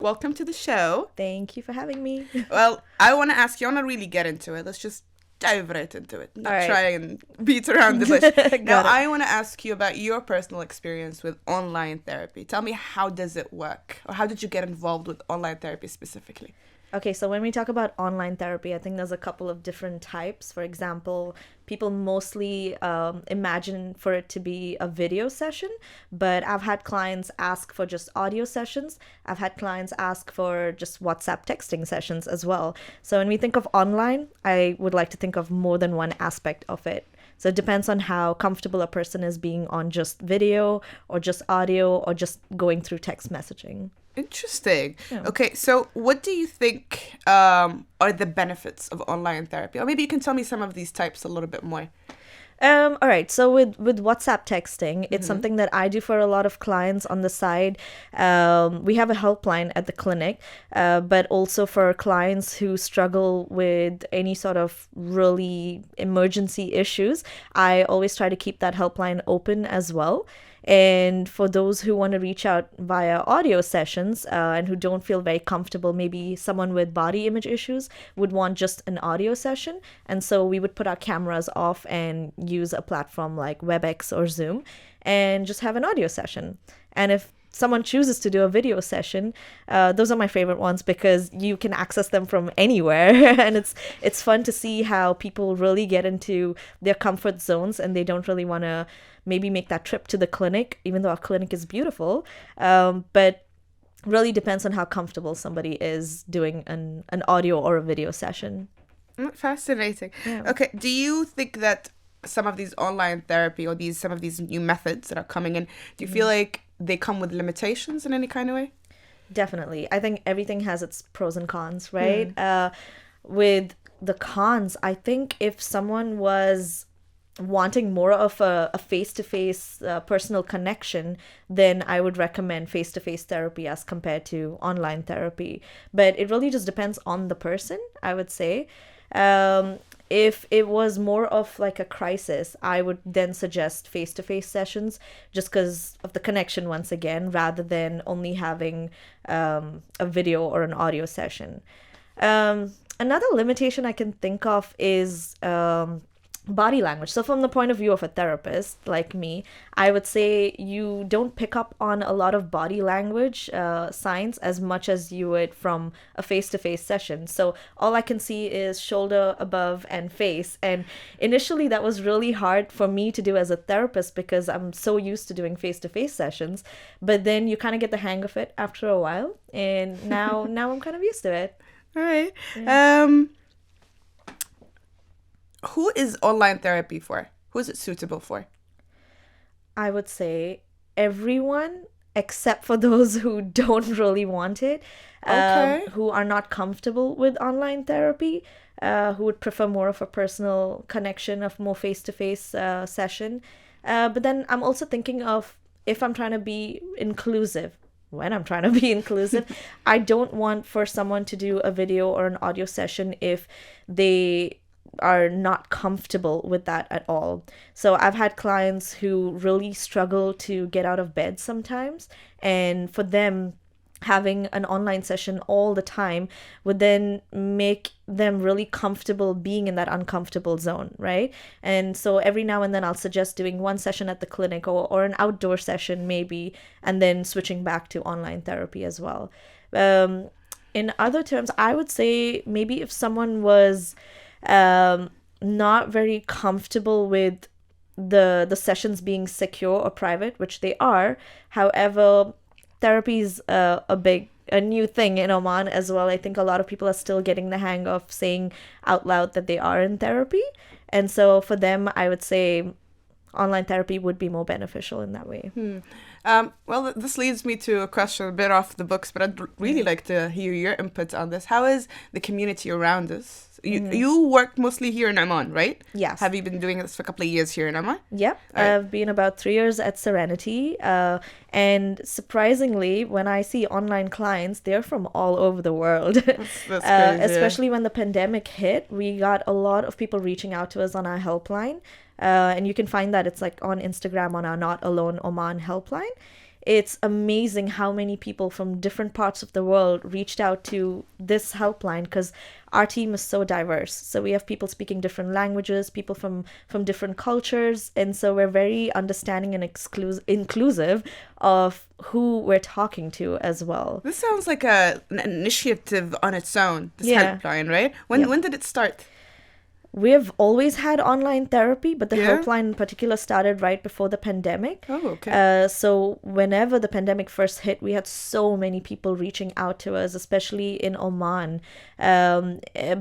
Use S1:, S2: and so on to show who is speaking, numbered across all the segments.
S1: Welcome to the show.
S2: Thank you for having me.
S1: Well, I want to ask you, I want to really get into it. Let's just dive right into it, not
S2: All right.
S1: try and beat around the bush. Now,
S2: Got it.
S1: I want to ask you about your personal experience with online therapy. Tell me, how does it work? Or how did you get involved with online therapy specifically?
S2: Okay, so when we talk about online therapy, I think there's a couple of different types. For example, people mostly imagine for it to be a video session, but I've had clients ask for just audio sessions. I've had clients ask for just WhatsApp texting sessions as well. So when we think of online, I would like to think of more than one aspect of it. So it depends on how comfortable a person is being on just video or just audio or just going through text messaging.
S1: Interesting.
S2: Yeah.
S1: Okay, so what do you think are the benefits of online therapy? Or maybe you can tell me some of these types a little bit more.
S2: All right. So with WhatsApp texting, it's something that I do for a lot of clients on the side. We have a helpline at the clinic, but also for clients who struggle with any sort of really emergency issues, I always try to keep that helpline open as well. And for those who want to reach out via audio sessions and who don't feel very comfortable, maybe someone with body image issues would want just an audio session. And so we would put our cameras off and use a platform like WebEx or Zoom and just have an audio session. And if someone chooses to do a video session, those are my favorite ones because you can access them from anywhere. And it's fun to see how people really get into their comfort zones and they don't really want to maybe make that trip to the clinic, even though our clinic is beautiful. But really depends on how comfortable somebody is doing an audio or a video session.
S1: Fascinating.
S2: Yeah.
S1: Okay, do you think that some of these online therapy or some of these new methods that are coming in, do you feel like they come with limitations in any kind of way?
S2: Definitely. I think everything has its pros and cons, right? With the cons, I think if someone was wanting more of a face-to-face personal connection, then I would recommend face-to-face therapy as compared to online therapy. But it really just depends on the person, I would say. If it was more of like a crisis, I would then suggest face-to-face sessions just because of the connection once again, rather than only having a video or an audio session. Another limitation I can think of is body language. So from the point of view of a therapist like me, I would say you don't pick up on a lot of body language signs as much as you would from a face-to-face session. So all I can see is shoulder above and face. And initially that was really hard for me to do as a therapist because I'm so used to doing face-to-face sessions. But then you kind of get the hang of it after a while. And now I'm kind of used to it.
S1: All right.
S2: Yeah.
S1: Who is online therapy for? Who is it suitable for?
S2: I would say everyone except for those who don't really want it,
S1: Okay.
S2: who are not comfortable with online therapy, who would prefer more of a personal connection, of more face-to-face session. But then I'm also thinking of if I'm trying to be inclusive. When I'm trying to be inclusive, I don't want for someone to do a video or an audio session if they are not comfortable with that at all. So I've had clients who really struggle to get out of bed sometimes, and for them having an online session all the time would then make them really comfortable being in that uncomfortable zone, right? And so every now and then I'll suggest doing one session at the clinic or an outdoor session maybe, and then switching back to online therapy as well. In other terms, I would say maybe if someone was not very comfortable with the sessions being secure or private, which they are. However, therapy is a new thing in Oman as well. I think a lot of people are still getting the hang of saying out loud that they are in therapy. And so for them, I would say online therapy would be more beneficial in that way.
S1: Well, this leads me to a question a bit off the books, but I'd really like to hear your input on this. How is the community around us? You work mostly here in Oman, right?
S2: Yes.
S1: Have you been doing this for a couple of years here in Oman?
S2: Yep.
S1: All right.
S2: I've been about 3 years at Serenity. And surprisingly, when I see online clients, they're from all over the world.
S1: That's crazy.
S2: Especially when the pandemic hit, we got a lot of people reaching out to us on our helpline. And you can find that it's like on Instagram on our Not Alone Oman helpline. it's amazing how many people from different parts of the world reached out to this helpline, because our team is so diverse. So we have people speaking different languages, people from different cultures, and so we're very understanding and inclusive of who we're talking to as well.
S1: This sounds like an initiative on its own, this
S2: Yeah.
S1: helpline, right? When did it start?
S2: We have always had online therapy, but the
S1: Yeah?
S2: helpline in particular started right before the pandemic.
S1: Oh, okay.
S2: So whenever the pandemic first hit, we had so many people reaching out to us, especially in Oman,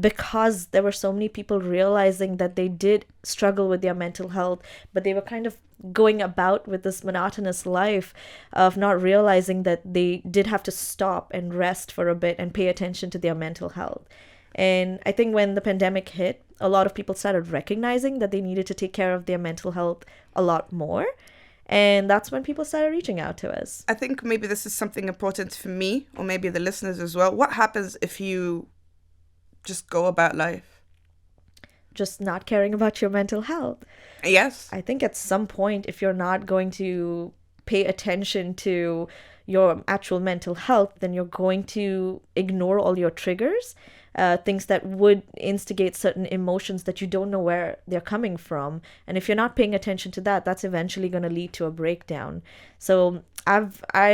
S2: because there were so many people realizing that they did struggle with their mental health, but they were kind of going about with this monotonous life of not realizing that they did have to stop and rest for a bit and pay attention to their mental health. And I think when the pandemic hit, a lot of people started recognizing that they needed to take care of their mental health a lot more. And that's when people started reaching out to us.
S1: I think maybe this is something important for me, or maybe the listeners as well. What happens if you just go about life?
S2: Just not caring about your mental health.
S1: Yes.
S2: I think at some point, if you're not going to pay attention to your actual mental health, then you're going to ignore all your triggers, things that would instigate certain emotions that you don't know where they're coming from. And if you're not paying attention to that, that's eventually going to lead to a breakdown. So I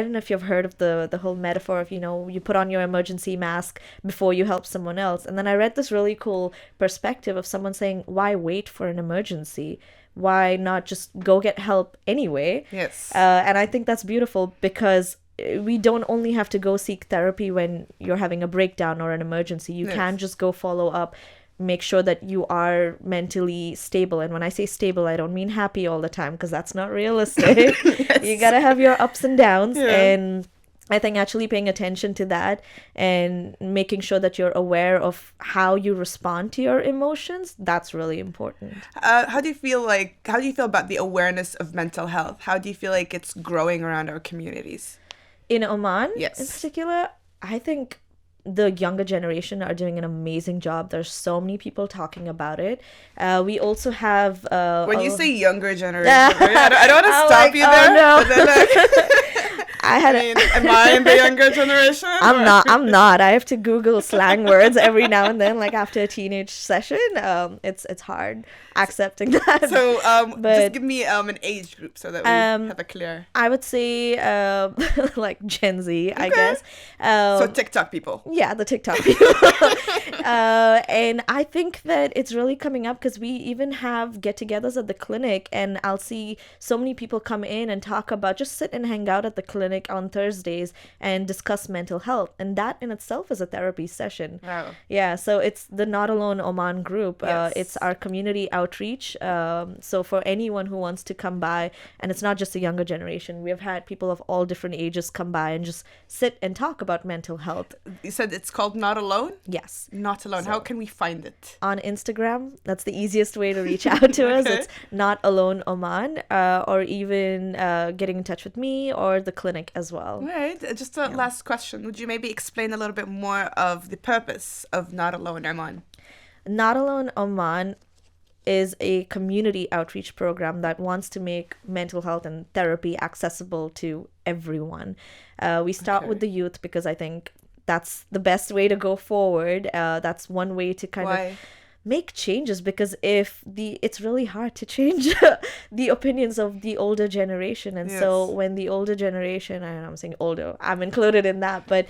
S2: don't know if you've heard of the whole metaphor of, you put on your emergency mask before you help someone else. And then I read this really cool perspective of someone saying, why wait for an emergency? Why not just go get help anyway?
S1: Yes.
S2: And I think that's beautiful, because we don't only have to go seek therapy when you're having a breakdown or an emergency. You
S1: Yes.
S2: can just go follow up, make sure that you are mentally stable. And when I say stable, I don't mean happy all the time, because that's not realistic.
S1: Yes.
S2: You gotta have your ups and downs.
S1: Yeah.
S2: And I think actually paying attention to that and making sure that you're aware of how you respond to your emotions, that's really important.
S1: How do you feel about the awareness of mental health? How do you feel like it's growing around our communities?
S2: In Oman,
S1: Yes.
S2: in particular, I think the younger generation are doing an amazing job. There's so many people talking about it. We also have...
S1: When you say younger generation, I don't want to
S2: I'm
S1: stop
S2: like,
S1: you
S2: oh,
S1: there.
S2: no.
S1: But then, am I in the younger generation?
S2: I'm not. I have to Google slang words every now and then, like after a teenage session. It's hard accepting that.
S1: So,
S2: But,
S1: just give me an age group so that we have a clear...
S2: I would say like Gen Z, I
S1: Okay.
S2: guess.
S1: So TikTok people.
S2: Yeah, the TikTok people. And I think that it's really coming up, because we even have get-togethers at the clinic, and I'll see so many people come in and talk about, just sit and hang out at the clinic on Thursdays and discuss mental health. And that in itself is a therapy session.
S1: Wow.
S2: Yeah, so it's the Not Alone Oman group.
S1: Yes.
S2: It's our community outreach. So for anyone who wants to come by, and it's not just the younger generation, we have had people of all different ages come by and just sit and talk about mental health.
S1: You said it's called Not Alone?
S2: Yes.
S1: Not Alone. How can we find it?
S2: On Instagram, that's the easiest way to reach out to us.
S1: Okay.
S2: It's Not Alone Oman, or even getting in touch with me or the clinic as well.
S1: All right. Just a last question. Would you maybe explain a little bit more of the purpose of Not Alone Oman?
S2: Not Alone Oman is a community outreach program that wants to make mental health and therapy accessible to everyone. We start with the youth, because I think that's the best way to go forward. That's one way to kind of make changes, because it's really hard to change the opinions of the older generation. And so when the older generation, and I'm saying older, I'm included in that, but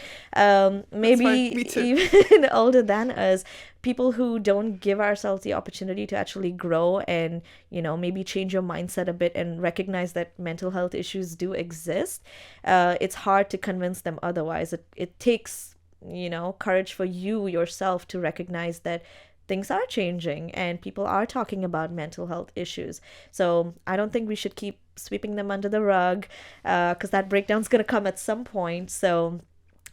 S2: maybe even older than us, people who don't give ourselves the opportunity to actually grow and, maybe change your mindset a bit and recognize that mental health issues do exist, it's hard to convince them otherwise. It takes, courage for you yourself to recognize that things are changing and people are talking about mental health issues. So I don't think we should keep sweeping them under the rug, because that breakdown's going to come at some point. So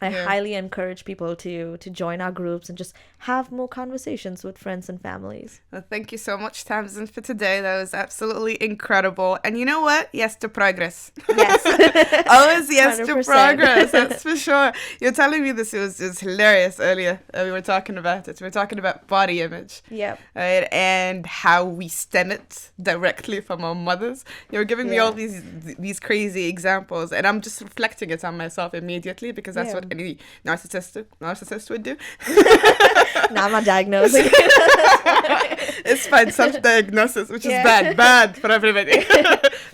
S2: I
S1: Yeah.
S2: highly encourage people to join our groups and just have more conversations with friends and families.
S1: Well, thank you so much, Tamsyn, for today. That was absolutely incredible. And you know what? Yes to progress.
S2: Yes.
S1: Always yes to
S2: 100%.
S1: progress. That's for sure. You're telling me this. It was hilarious earlier. We were talking about it. We were talking about body image.
S2: Yep.
S1: Right? And how we stem it directly from our mothers. You're giving me all these crazy examples. And I'm just reflecting it on myself immediately because that's what any narcissist would do.
S2: Now I'm not diagnosing.
S1: It's fine, self-diagnosis, which is bad for everybody.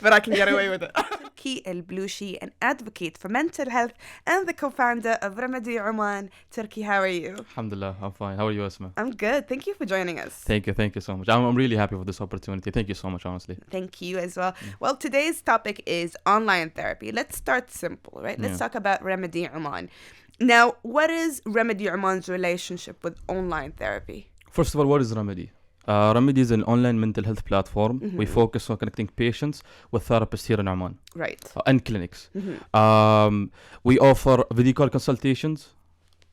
S1: But I can get away with it. Turki Al Balushi, an advocate for mental health and the co-founder of Remedy Oman. Turki, how are you?
S3: Alhamdulillah, I'm fine. How are you, Asma?
S1: I'm good. Thank you for joining us.
S3: Thank you so much. I'm really happy for this opportunity. Thank you so much, honestly.
S1: Thank you as well. Well, today's topic is online therapy. Let's start simple, right? Let's talk about Remedy Oman. Now, what is Remedy Oman's relationship with online therapy?
S3: First of all, what is Remedy? Remedy is an online mental health platform. We focus on connecting patients with therapists here in Oman.
S1: Right.
S3: And clinics. We offer video call consultations,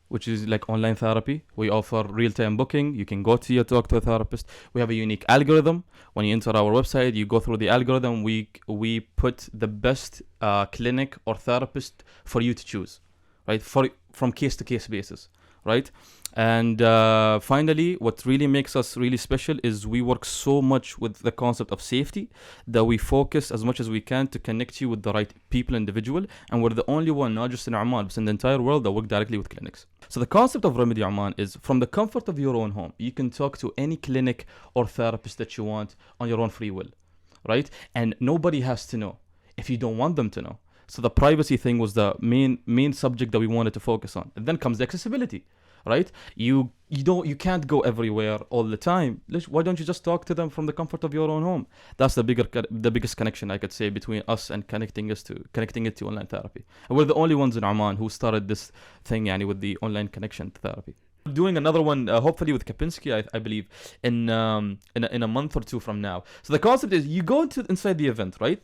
S3: which is like online therapy. We offer real-time booking. You can go to your talk to a therapist. We have a unique algorithm. When you enter our website, you go through the algorithm. We put the best clinic or therapist for you to choose, right? From case-to-case basis, right? And finally, what really makes us really special is we work so much with the concept of safety that we focus as much as we can to connect you with the right people, individual. And we're the only one, not just in Oman, but in the entire world, that work directly with clinics. So the concept of Remedy Oman is from the comfort of your own home, you can talk to any clinic or therapist that you want on your own free will, right? And nobody has to know if you don't want them to know. So the privacy thing was the main subject that we wanted to focus on. And then comes the accessibility, right? You can't go everywhere all the time. Why don't you just talk to them from the comfort of your own home? That's the biggest connection, I could say, between us and connecting it to online therapy. And we're the only ones in Oman who started this thing, with the online connection to therapy. Doing another one, hopefully with Kapinski, I believe, in a month or two from now. So the concept is you go inside the event, right?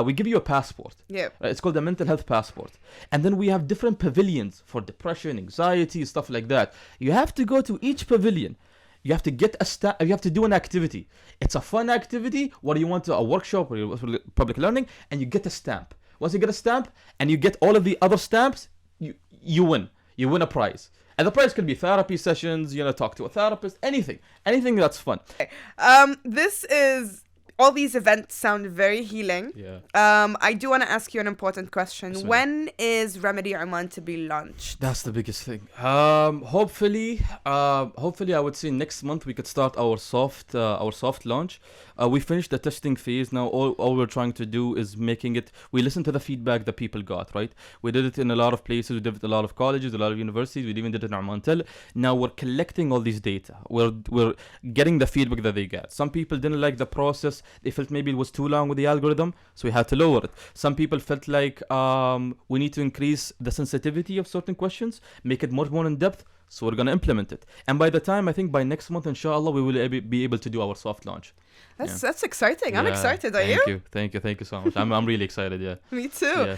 S3: We give you a passport.
S1: Yeah.
S3: Right? It's called the mental health passport. And then we have different pavilions for depression, anxiety, stuff like that. You have to go to each pavilion. You have to get you have to do an activity. It's a fun activity. What do you want? A workshop or public learning, and you get a stamp. Once you get a stamp and you get all of the other stamps, you win. You win a prize. And the prize could be therapy sessions, talk to a therapist, anything that's fun.
S1: This is, all these events sound very healing.
S3: Yeah.
S1: I do want to ask you an important question.
S3: Absolutely.
S1: When is Remedy Oman to be launched?
S3: That's the biggest thing. Hopefully, I would say next month we could start our soft launch. We finished the testing phase. Now all we're trying to do is making it. We listen to the feedback that people got. Right. We did it in a lot of places. We did it in a lot of colleges, a lot of universities. We even did it in Oman Tel. Now we're collecting all these data. We're getting the feedback that they get. Some people didn't like the process. They felt maybe it was too long with the algorithm, so we had to lower it. Some people felt like we need to increase the sensitivity of certain questions, make it much more in depth. So we're going to implement it. And by the time, I think by next month, inshallah, we will be able to do our soft launch.
S1: That's exciting. I'm excited. Are you?
S3: Thank you so much. I'm really excited. Yeah.
S1: Me too.
S3: Yeah.